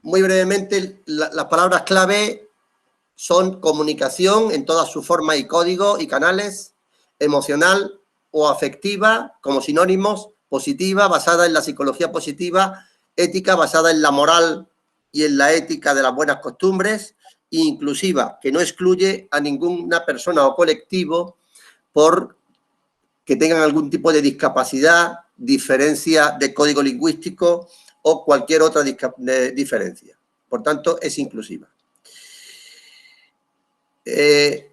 muy brevemente, las palabras clave son comunicación en todas sus formas y códigos y canales, emocional o afectiva como sinónimos, positiva, basada en la psicología positiva, ética, basada en la moral y en la ética de las buenas costumbres, e inclusiva, que no excluye a ninguna persona o colectivo por que tengan algún tipo de discapacidad, diferencia de código lingüístico o cualquier otra diferencia. Por tanto, es inclusiva. Es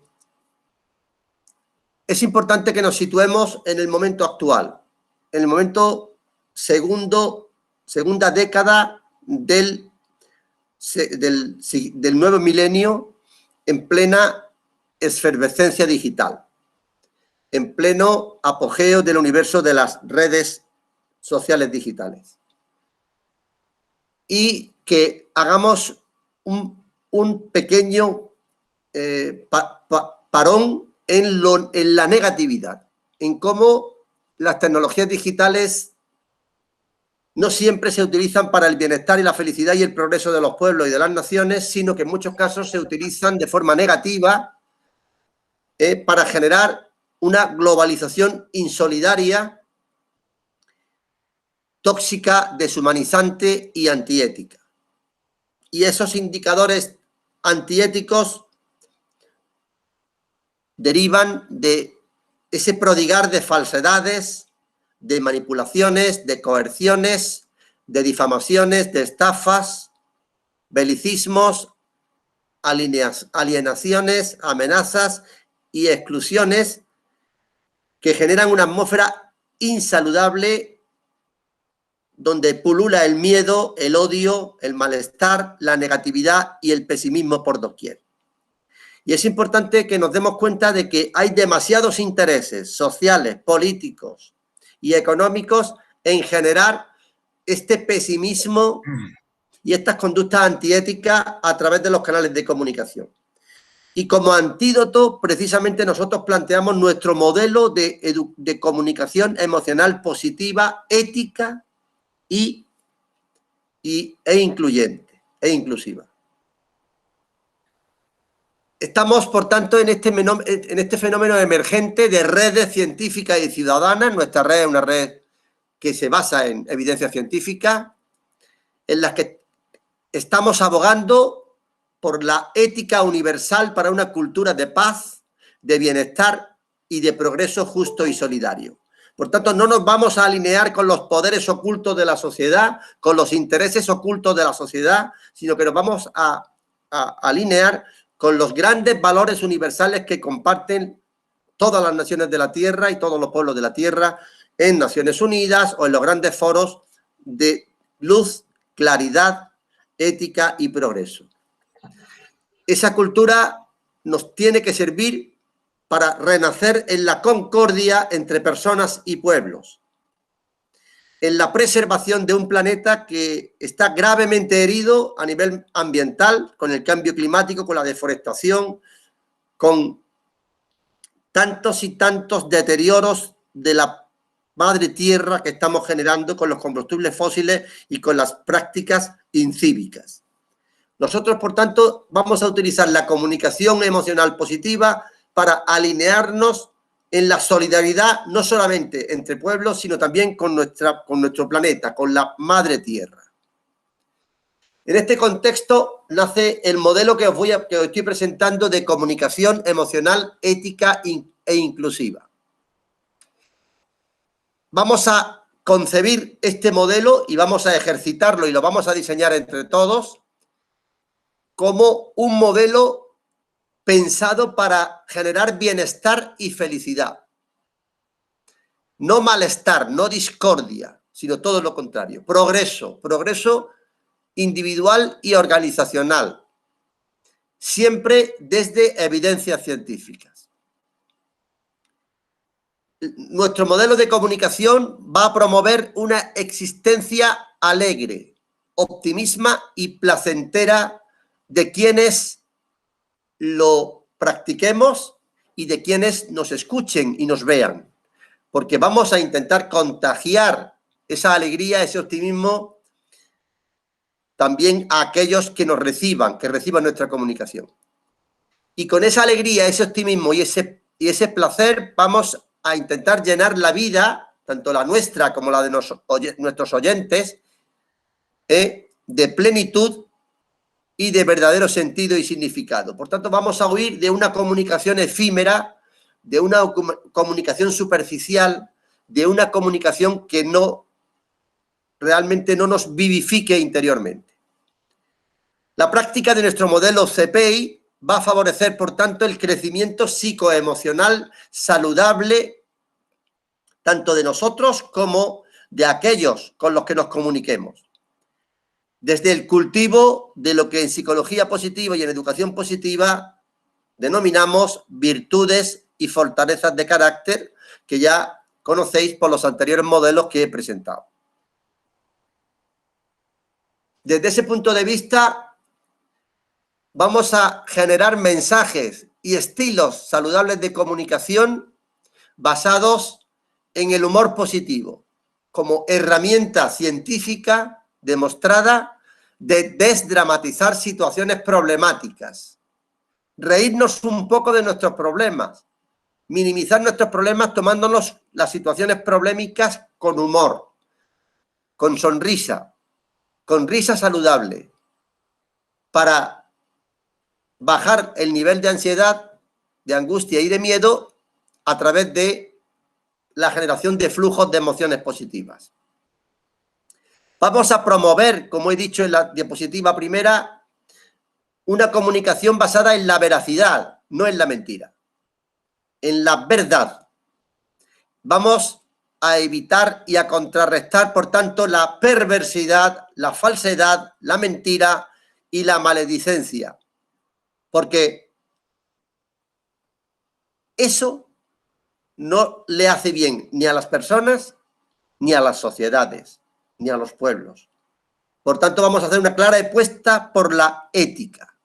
importante que nos situemos en el momento actual, en el momento segunda década del nuevo milenio, en plena efervescencia digital, en pleno apogeo del universo de las redes sociales digitales. Y que hagamos un pequeño parón en la negatividad, en cómo las tecnologías digitales no siempre se utilizan para el bienestar y la felicidad y el progreso de los pueblos y de las naciones, sino que en muchos casos se utilizan de forma negativa para generar una globalización insolidaria, tóxica, deshumanizante y antiética. Y esos indicadores antiéticos derivan de ese prodigar de falsedades, de manipulaciones, de coerciones, de difamaciones, de estafas, belicismos, alienaciones, amenazas y exclusiones que generan una atmósfera insaludable donde pulula el miedo, el odio, el malestar, la negatividad y el pesimismo por doquier. Y es importante que nos demos cuenta de que hay demasiados intereses sociales, políticos y económicos en generar este pesimismo y estas conductas antiéticas a través de los canales de comunicación. Y como antídoto, precisamente nosotros planteamos nuestro modelo de comunicación emocional positiva, ética e incluyente, e inclusiva. Estamos, por tanto, en este fenómeno emergente de redes científicas y ciudadanas. Nuestra red es una red que se basa en evidencia científica, en la que estamos abogando por la ética universal para una cultura de paz, de bienestar y de progreso justo y solidario. Por tanto, no nos vamos a alinear con los poderes ocultos de la sociedad, con los intereses ocultos de la sociedad, sino que nos vamos a alinear con los grandes valores universales que comparten todas las naciones de la Tierra y todos los pueblos de la Tierra en Naciones Unidas o en los grandes foros de luz, claridad, ética y progreso. Esa cultura nos tiene que servir para renacer en la concordia entre personas y pueblos, en la preservación de un planeta que está gravemente herido a nivel ambiental, con el cambio climático, con la deforestación, con tantos y tantos deterioros de la madre tierra que estamos generando con los combustibles fósiles y con las prácticas incívicas. Nosotros, por tanto, vamos a utilizar la comunicación emocional positiva para alinearnos en la solidaridad, no solamente entre pueblos, sino también con nuestro planeta, con la madre tierra. En este contexto nace el modelo que os estoy presentando de comunicación emocional, ética e inclusiva. Vamos a concebir este modelo y vamos a ejercitarlo y lo vamos a diseñar entre todos como un modelo pensado para generar bienestar y felicidad. No malestar, no discordia, sino todo lo contrario. Progreso, progreso individual y organizacional, siempre desde evidencias científicas. Nuestro modelo de comunicación va a promover una existencia alegre, optimista y placentera de quienes lo practiquemos y de quienes nos escuchen y nos vean, porque vamos a intentar contagiar esa alegría, ese optimismo también a aquellos que nos reciban, que reciban nuestra comunicación. Y con esa alegría, ese optimismo y ese placer vamos a intentar llenar la vida, tanto la nuestra como la de nuestros oyentes, de plenitud y de verdadero sentido y significado. Por tanto, vamos a huir de una comunicación efímera, de una comunicación superficial, de una comunicación que realmente no nos vivifique interiormente. La práctica de nuestro modelo CPI va a favorecer, por tanto, el crecimiento psicoemocional saludable tanto de nosotros como de aquellos con los que nos comuniquemos. Desde el cultivo de lo que en psicología positiva y en educación positiva denominamos virtudes y fortalezas de carácter, que ya conocéis por los anteriores modelos que he presentado. Desde ese punto de vista, vamos a generar mensajes y estilos saludables de comunicación basados en el humor positivo, como herramienta científica demostrada de desdramatizar situaciones problemáticas, reírnos un poco de nuestros problemas, minimizar nuestros problemas tomándonos las situaciones problemáticas con humor, con sonrisa, con risa saludable, para bajar el nivel de ansiedad, de angustia y de miedo a través de la generación de flujos de emociones positivas. Vamos a promover, como he dicho en la diapositiva primera, una comunicación basada en la veracidad, no en la mentira, en la verdad. Vamos a evitar y a contrarrestar, por tanto, la perversidad, la falsedad, la mentira y la maledicencia, porque eso no le hace bien ni a las personas, ni a las sociedades, ni a los pueblos. Por tanto, vamos a hacer una clara apuesta por la ética,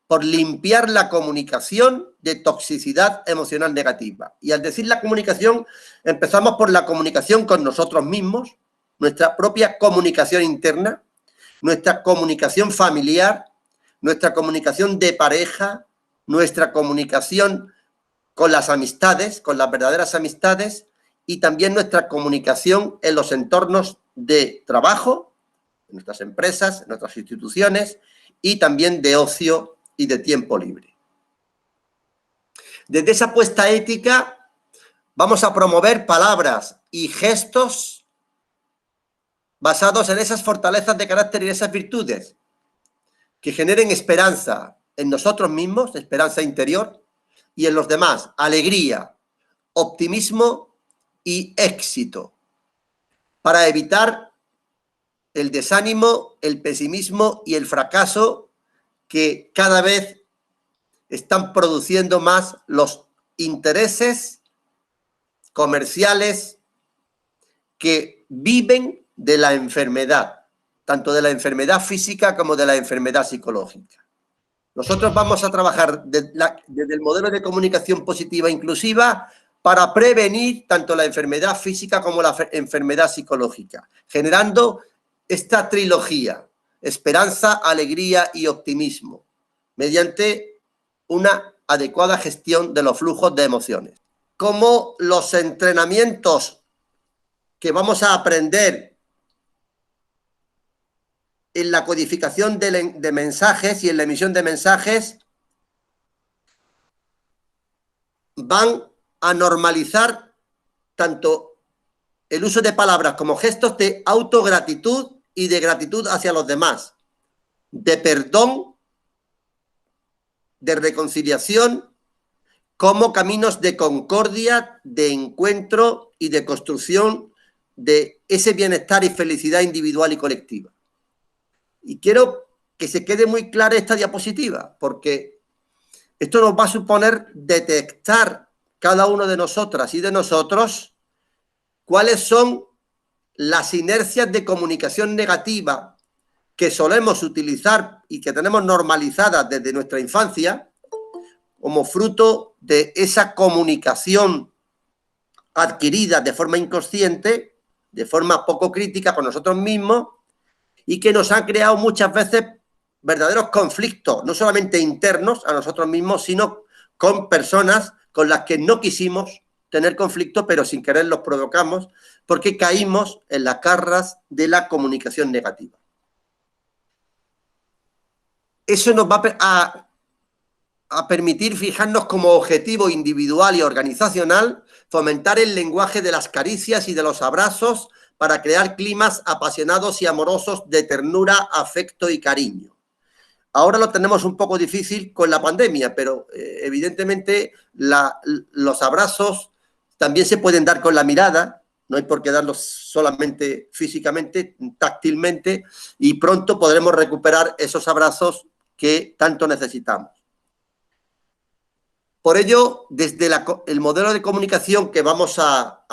por limpiar la comunicación de toxicidad emocional negativa. Y al decir la comunicación, empezamos por la comunicación con nosotros mismos, nuestra propia comunicación interna, nuestra comunicación familiar, nuestra comunicación de pareja, nuestra comunicación con las amistades, con las verdaderas amistades, y también nuestra comunicación en los entornos de trabajo, en nuestras empresas, en nuestras instituciones, y también de ocio y de tiempo libre. Desde esa apuesta ética vamos a promover palabras y gestos basados en esas fortalezas de carácter y esas virtudes que generen esperanza en nosotros mismos, esperanza interior, y en los demás, alegría, optimismo y éxito, para evitar el desánimo, el pesimismo y el fracaso que cada vez están produciendo más los intereses comerciales que viven de la enfermedad, tanto de la enfermedad física como de la enfermedad psicológica. Nosotros vamos a trabajar desde el modelo de comunicación positiva inclusiva para prevenir tanto la enfermedad física como la enfermedad psicológica, generando esta trilogía, esperanza, alegría y optimismo, mediante una adecuada gestión de los flujos de emociones. Como los entrenamientos que vamos a aprender en la codificación de mensajes y en la emisión de mensajes van a normalizar tanto el uso de palabras como gestos de autogratitud y de gratitud hacia los demás, de perdón, de reconciliación, como caminos de concordia, de encuentro y de construcción de ese bienestar y felicidad individual y colectiva. Y quiero que se quede muy clara esta diapositiva, porque esto nos va a suponer detectar cada uno de nosotras y de nosotros cuáles son las inercias de comunicación negativa que solemos utilizar y que tenemos normalizadas desde nuestra infancia como fruto de esa comunicación adquirida de forma inconsciente, de forma poco crítica con nosotros mismos, y que nos han creado muchas veces verdaderos conflictos, no solamente internos a nosotros mismos, sino con personas con las que no quisimos tener conflicto, pero sin querer los provocamos, porque caímos en las garras de la comunicación negativa. Eso nos va a permitir fijarnos como objetivo individual y organizacional fomentar el lenguaje de las caricias y de los abrazos para crear climas apasionados y amorosos de ternura, afecto y cariño. Ahora lo tenemos un poco difícil con la pandemia, pero evidentemente los abrazos también se pueden dar con la mirada, no hay por qué darlos solamente físicamente, táctilmente, y pronto podremos recuperar esos abrazos que tanto necesitamos. Por ello, desde el modelo de comunicación que vamos a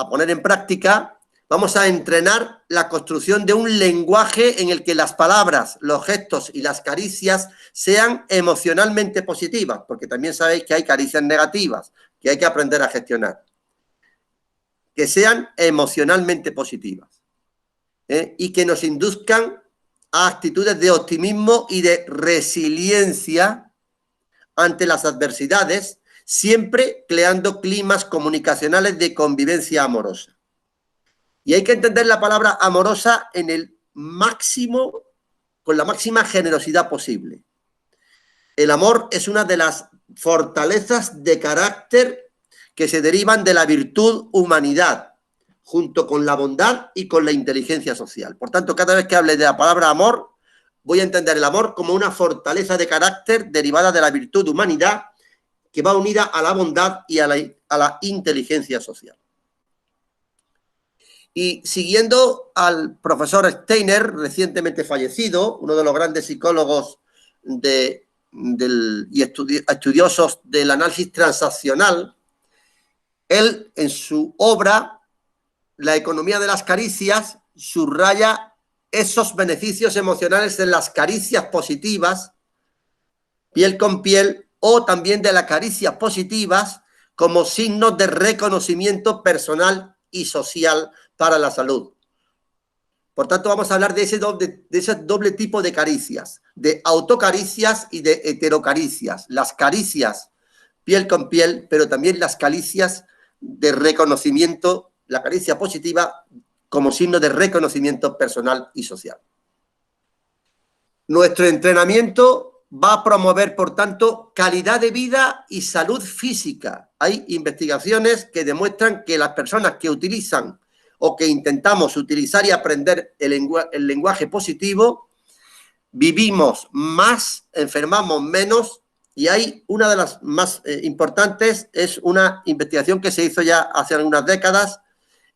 poner en práctica, vamos a entrenar la construcción de un lenguaje en el que las palabras, los gestos y las caricias sean emocionalmente positivas, porque también sabéis que hay caricias negativas que hay que aprender a gestionar. Que sean emocionalmente positivas y que nos induzcan a actitudes de optimismo y de resiliencia ante las adversidades, siempre creando climas comunicacionales de convivencia amorosa. Y hay que entender la palabra amorosa en el máximo, con la máxima generosidad posible. El amor es una de las fortalezas de carácter que se derivan de la virtud humanidad, junto con la bondad y con la inteligencia social. Por tanto, cada vez que hable de la palabra amor, voy a entender el amor como una fortaleza de carácter derivada de la virtud humanidad que va unida a la bondad y a la inteligencia social. Y siguiendo al profesor Steiner, recientemente fallecido, uno de los grandes psicólogos y estudiosos del análisis transaccional, él en su obra, La economía de las caricias, subraya esos beneficios emocionales de las caricias positivas, piel con piel, o también de las caricias positivas como signos de reconocimiento personal y social para la salud. Por tanto, vamos a hablar de ese doble tipo de caricias, de autocaricias y de heterocaricias. Las caricias piel con piel, pero también las caricias de reconocimiento, la caricia positiva como signo de reconocimiento personal y social. Nuestro entrenamiento va a promover, por tanto, calidad de vida y salud física. Hay investigaciones que demuestran que las personas que utilizan o que intentamos utilizar y aprender el lenguaje positivo, vivimos más, enfermamos menos, y hay una de las más importantes, es una investigación que se hizo ya hace algunas décadas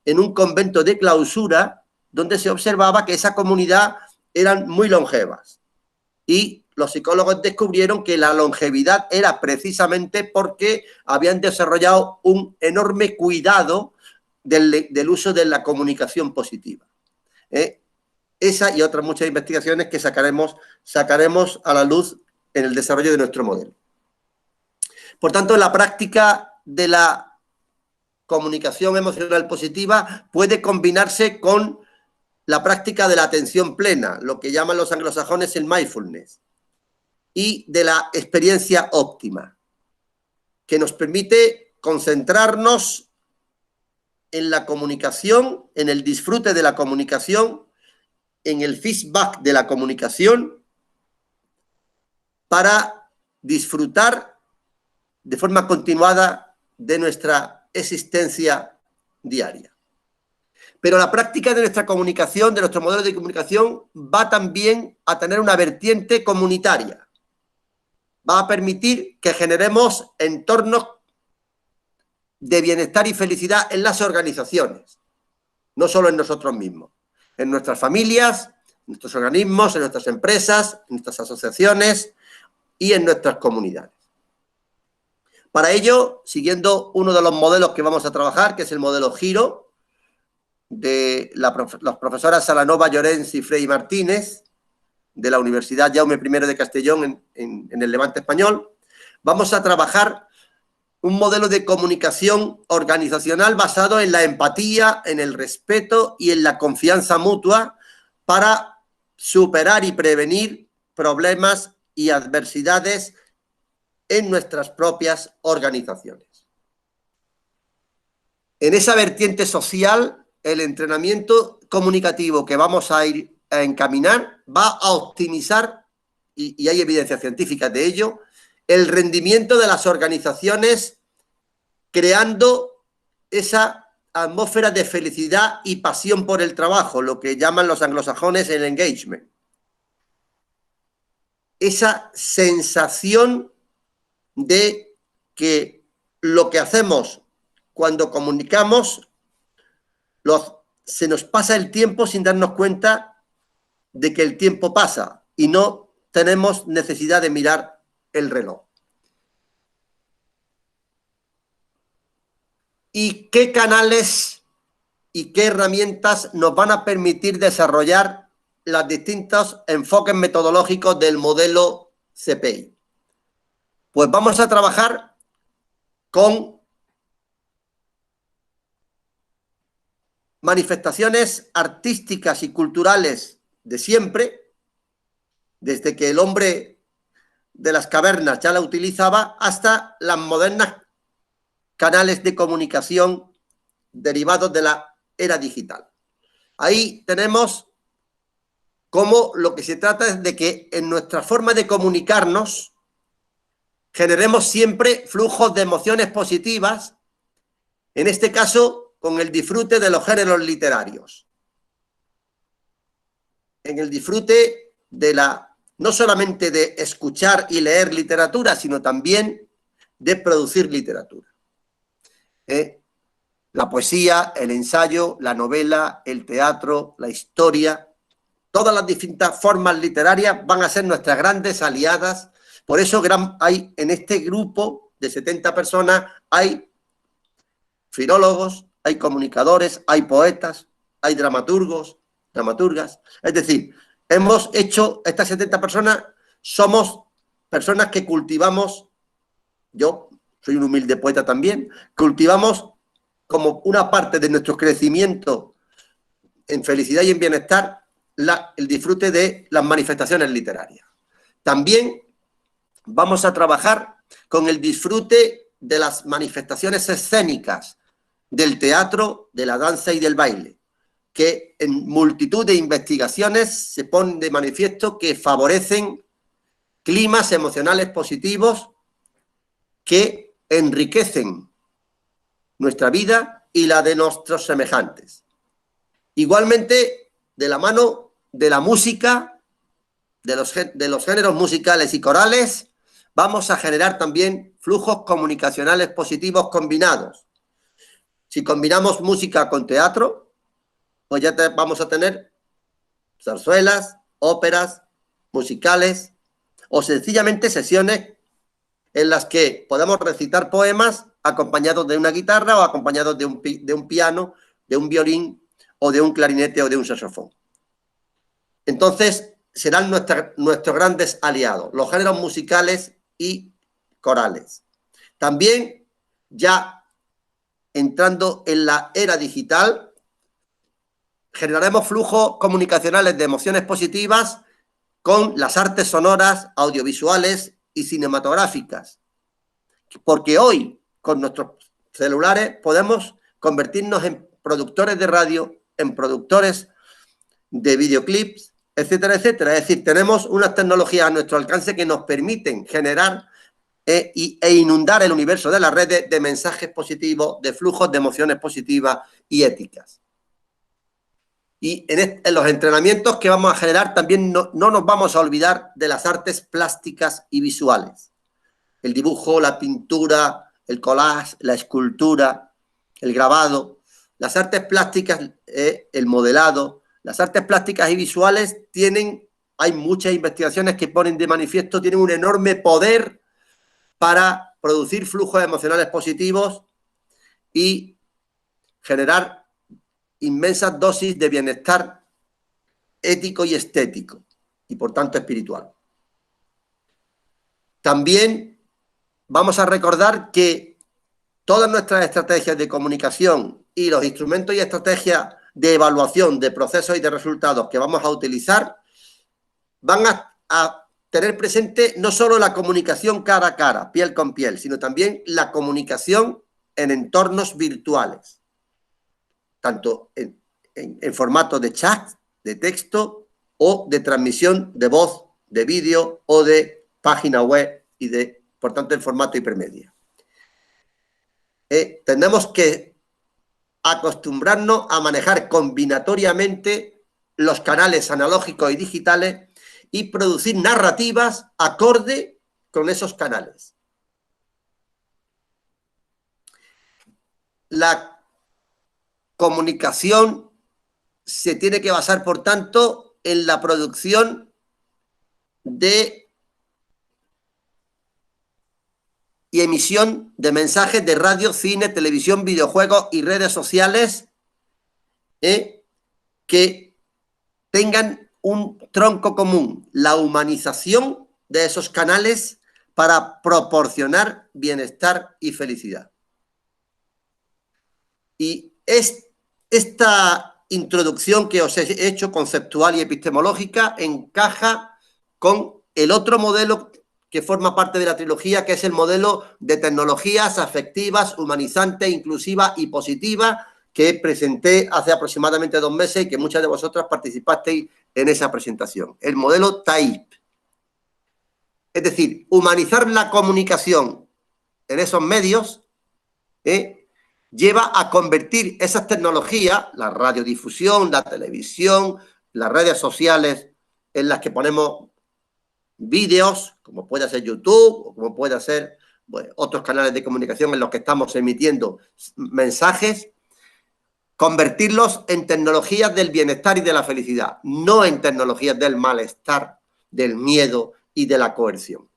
en un convento de clausura, donde se observaba que esa comunidad eran muy longevas. Y los psicólogos descubrieron que la longevidad era precisamente porque habían desarrollado un enorme cuidado del uso de la comunicación positiva. Esa y otras muchas investigaciones que sacaremos a la luz en el desarrollo de nuestro modelo. Por tanto, la práctica de la comunicación emocional positiva puede combinarse con la práctica de la atención plena, lo que llaman los anglosajones el mindfulness, y de la experiencia óptima, que nos permite concentrarnos en la comunicación, en el disfrute de la comunicación, en el feedback de la comunicación, para disfrutar de forma continuada de nuestra existencia diaria. Pero la práctica de nuestra comunicación, de nuestro modelo de comunicación, va también a tener una vertiente comunitaria. Va a permitir que generemos entornos de bienestar y felicidad en las organizaciones, no solo en nosotros mismos, en nuestras familias, en nuestros organismos, en nuestras empresas, en nuestras asociaciones y en nuestras comunidades. Para ello, siguiendo uno de los modelos que vamos a trabajar, que es el modelo Giro, de las profesoras Salanova, Llorens y Frei Martínez, de la Universidad Jaume I de Castellón en el Levante español, vamos a trabajar un modelo de comunicación organizacional basado en la empatía, en el respeto y en la confianza mutua para superar y prevenir problemas y adversidades en nuestras propias organizaciones. En esa vertiente social, el entrenamiento comunicativo que vamos a ir a encaminar va a optimizar, y hay evidencia científica de ello, el rendimiento de las organizaciones, creando esa atmósfera de felicidad y pasión por el trabajo, lo que llaman los anglosajones el engagement. Esa sensación de que lo que hacemos cuando comunicamos, se nos pasa el tiempo sin darnos cuenta de que el tiempo pasa y no tenemos necesidad de mirar el reloj. ¿Y qué canales y qué herramientas nos van a permitir desarrollar los distintos enfoques metodológicos del modelo CPI? Pues vamos a trabajar con manifestaciones artísticas y culturales de siempre, desde que el hombre de las cavernas ya la utilizaba, hasta las modernas canales de comunicación derivados de la era digital. Ahí tenemos cómo lo que se trata es de que en nuestra forma de comunicarnos generemos siempre flujos de emociones positivas, en este caso con el disfrute de los géneros literarios. En el disfrute de no solamente de escuchar y leer literatura, sino también de producir literatura. La poesía, el ensayo, la novela, el teatro, la historia, todas las distintas formas literarias van a ser nuestras grandes aliadas. Por eso hay en este grupo de 70 personas, hay filólogos, hay comunicadores, hay poetas, hay dramaturgos, dramaturgas. Es decir, hemos hecho, estas 70 personas, somos personas que cultivamos, yo soy un humilde poeta también, cultivamos como una parte de nuestro crecimiento en felicidad y en bienestar el disfrute de las manifestaciones literarias. También vamos a trabajar con el disfrute de las manifestaciones escénicas, del teatro, de la danza y del baile, que en multitud de investigaciones se ponen de manifiesto que favorecen climas emocionales positivos que enriquecen nuestra vida y la de nuestros semejantes. Igualmente, de la mano de la música, de los géneros musicales y corales, vamos a generar también flujos comunicacionales positivos combinados. Si combinamos música con teatro, pues ya vamos a tener zarzuelas, óperas, musicales o sencillamente sesiones en las que podemos recitar poemas acompañados de una guitarra o acompañados de un piano, de un violín o de un clarinete o de un saxofón. Entonces, serán nuestros grandes aliados, los géneros musicales y corales. También, ya entrando en la era digital, generaremos flujos comunicacionales de emociones positivas con las artes sonoras, audiovisuales y cinematográficas. Porque hoy, con nuestros celulares, podemos convertirnos en productores de radio, en productores de videoclips, etcétera, etcétera. Es decir, tenemos unas tecnologías a nuestro alcance que nos permiten generar e inundar el universo de las redes de mensajes positivos, de flujos de emociones positivas y éticas. Y en los entrenamientos que vamos a generar también no nos vamos a olvidar de las artes plásticas y visuales. El dibujo, la pintura, el collage, la escultura, el grabado, las artes plásticas, el modelado. Las artes plásticas y visuales hay muchas investigaciones que ponen de manifiesto, tienen un enorme poder para producir flujos emocionales positivos y generar inmensas dosis de bienestar ético y estético, y por tanto espiritual. También vamos a recordar que todas nuestras estrategias de comunicación y los instrumentos y estrategias de evaluación de procesos y de resultados que vamos a utilizar van a tener presente no solo la comunicación cara a cara, piel con piel, sino también la comunicación en entornos virtuales, tanto en formato de chat, de texto o de transmisión de voz, de vídeo o de página web y por tanto, en formato hipermedia. Tenemos que acostumbrarnos a manejar combinatoriamente los canales analógicos y digitales y producir narrativas acorde con esos canales. La comunicación se tiene que basar, por tanto, en la producción y emisión de mensajes de radio, cine, televisión, videojuegos y redes sociales que tengan un tronco común, la humanización de esos canales para proporcionar bienestar y felicidad. Y esta introducción que os he hecho, conceptual y epistemológica, encaja con el otro modelo que forma parte de la trilogía, que es el modelo de tecnologías afectivas, humanizantes, inclusivas y positivas, que presenté hace aproximadamente 2 meses y que muchas de vosotras participasteis en esa presentación. El modelo TAIP. Es decir, humanizar la comunicación en esos medios lleva a convertir esas tecnologías, la radiodifusión, la televisión, las redes sociales en las que ponemos vídeos, como puede ser YouTube o como puede ser otros canales de comunicación en los que estamos emitiendo mensajes, convertirlos en tecnologías del bienestar y de la felicidad, no en tecnologías del malestar, del miedo y de la coerción.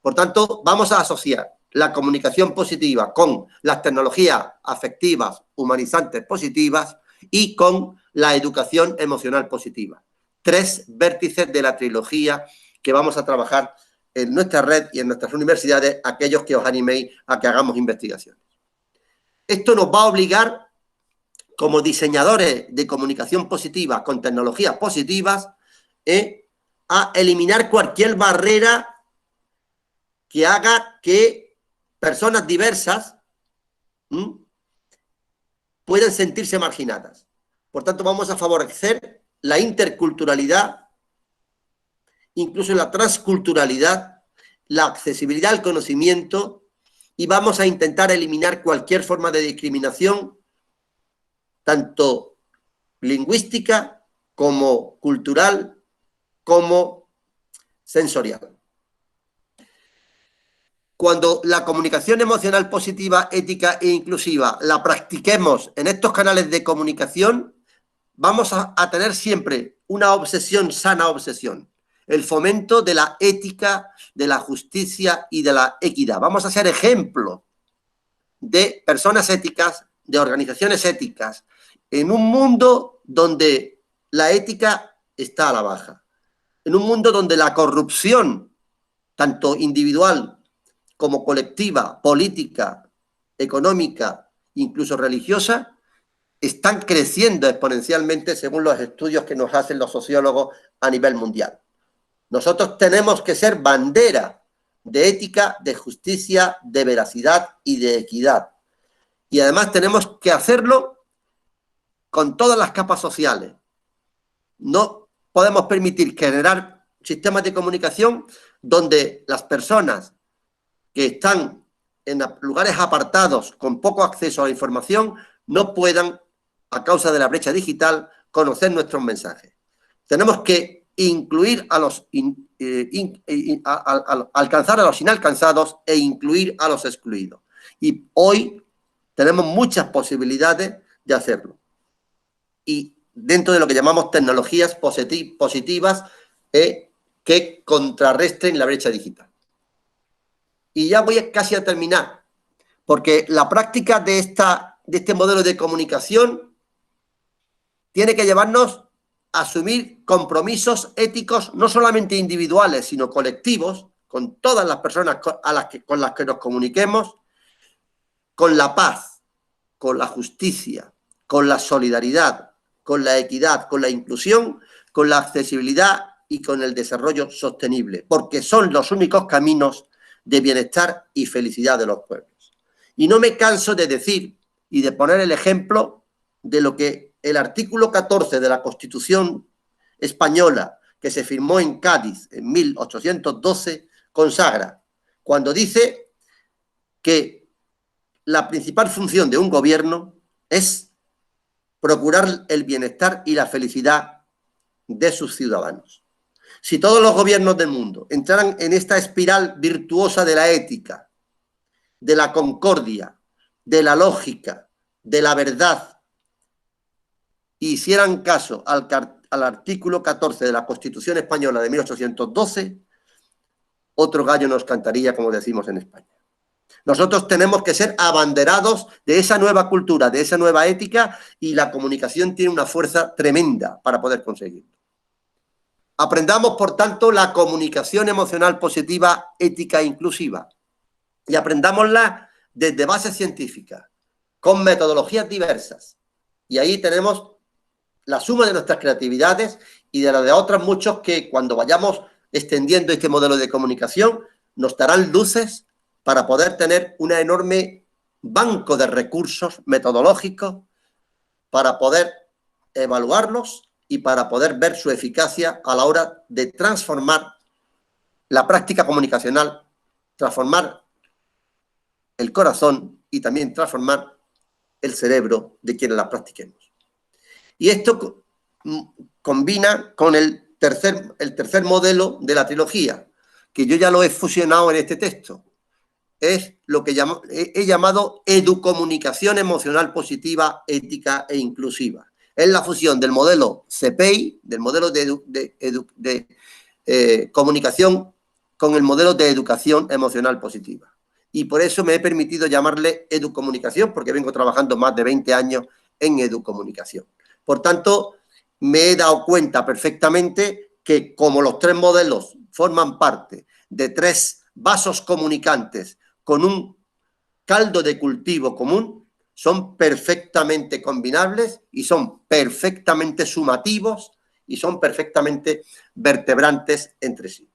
Por tanto, vamos a asociar la comunicación positiva con las tecnologías afectivas, humanizantes positivas y con la educación emocional positiva. 3 vértices de la trilogía que vamos a trabajar en nuestra red y en nuestras universidades, aquellos que os animéis a que hagamos investigaciones. Esto nos va a obligar, como diseñadores de comunicación positiva con tecnologías positivas, a eliminar cualquier barrera que haga que personas diversas puedan sentirse marginadas. Por tanto, vamos a favorecer la interculturalidad, incluso la transculturalidad, la accesibilidad al conocimiento, y vamos a intentar eliminar cualquier forma de discriminación, tanto lingüística como cultural, como sensorial. Cuando la comunicación emocional positiva, ética e inclusiva la practiquemos en estos canales de comunicación, vamos a tener siempre una obsesión, sana obsesión, el fomento de la ética, de la justicia y de la equidad. Vamos a ser ejemplo de personas éticas, de organizaciones éticas, en un mundo donde la ética está a la baja, en un mundo donde la corrupción, tanto individual como colectiva, política, económica, incluso religiosa, están creciendo exponencialmente según los estudios que nos hacen los sociólogos a nivel mundial. Nosotros tenemos que ser bandera de ética, de justicia, de veracidad y de equidad. Y además tenemos que hacerlo con todas las capas sociales. No podemos permitir generar sistemas de comunicación donde las personas que están en lugares apartados con poco acceso a la información no puedan, a causa de la brecha digital, conocer nuestros mensajes. Tenemos que incluir a los alcanzar a los inalcanzados e incluir a los excluidos. Y hoy tenemos muchas posibilidades de hacerlo. Y dentro de lo que llamamos tecnologías positivas que contrarresten la brecha digital. Y ya voy casi a terminar, porque la práctica de este modelo de comunicación tiene que llevarnos a asumir compromisos éticos no solamente individuales, sino colectivos, con todas las personas con las que nos comuniquemos, con la paz, con la justicia, con la solidaridad, con la equidad, con la inclusión, con la accesibilidad y con el desarrollo sostenible, porque son los únicos caminos de bienestar y felicidad de los pueblos. Y no me canso de decir y de poner el ejemplo de lo que el artículo 14 de la Constitución española, que se firmó en Cádiz en 1812, consagra, cuando dice que la principal función de un gobierno es procurar el bienestar y la felicidad de sus ciudadanos. Si todos los gobiernos del mundo entraran en esta espiral virtuosa de la ética, de la concordia, de la lógica, de la verdad, y hicieran caso al artículo 14 de la Constitución Española de 1812, otro gallo nos cantaría, como decimos en España. Nosotros tenemos que ser abanderados de esa nueva cultura, de esa nueva ética, y la comunicación tiene una fuerza tremenda para poder conseguirlo. Aprendamos, por tanto, la comunicación emocional positiva, ética e inclusiva, y aprendámosla desde bases científicas, con metodologías diversas. Y ahí tenemos la suma de nuestras creatividades y de la de otros muchos que, cuando vayamos extendiendo este modelo de comunicación, nos darán luces para poder tener un enorme banco de recursos metodológicos para poder evaluarlos y para poder ver su eficacia a la hora de transformar la práctica comunicacional, transformar el corazón y también transformar el cerebro de quienes la practiquemos. Y esto combina con el tercer modelo de la trilogía, que yo ya lo he fusionado en este texto. Es lo que he llamado educomunicación emocional positiva, ética e inclusiva. Es la fusión del modelo CPI, del modelo de comunicación, con el modelo de educación emocional positiva. Y por eso me he permitido llamarle educomunicación, porque vengo trabajando más de 20 años en educomunicación. Por tanto, me he dado cuenta perfectamente que, como los tres modelos forman parte de tres vasos comunicantes con un caldo de cultivo común, son perfectamente combinables y son perfectamente sumativos y son perfectamente vertebrantes entre sí.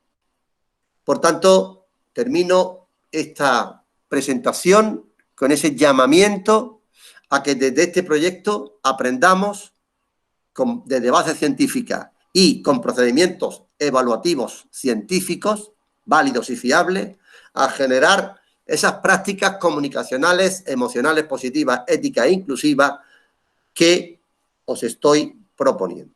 Por tanto, termino esta presentación con ese llamamiento a que desde este proyecto aprendamos desde bases científicas y con procedimientos evaluativos científicos válidos y fiables a generar esas prácticas comunicacionales, emocionales positivas, éticas e inclusivas que os estoy proponiendo.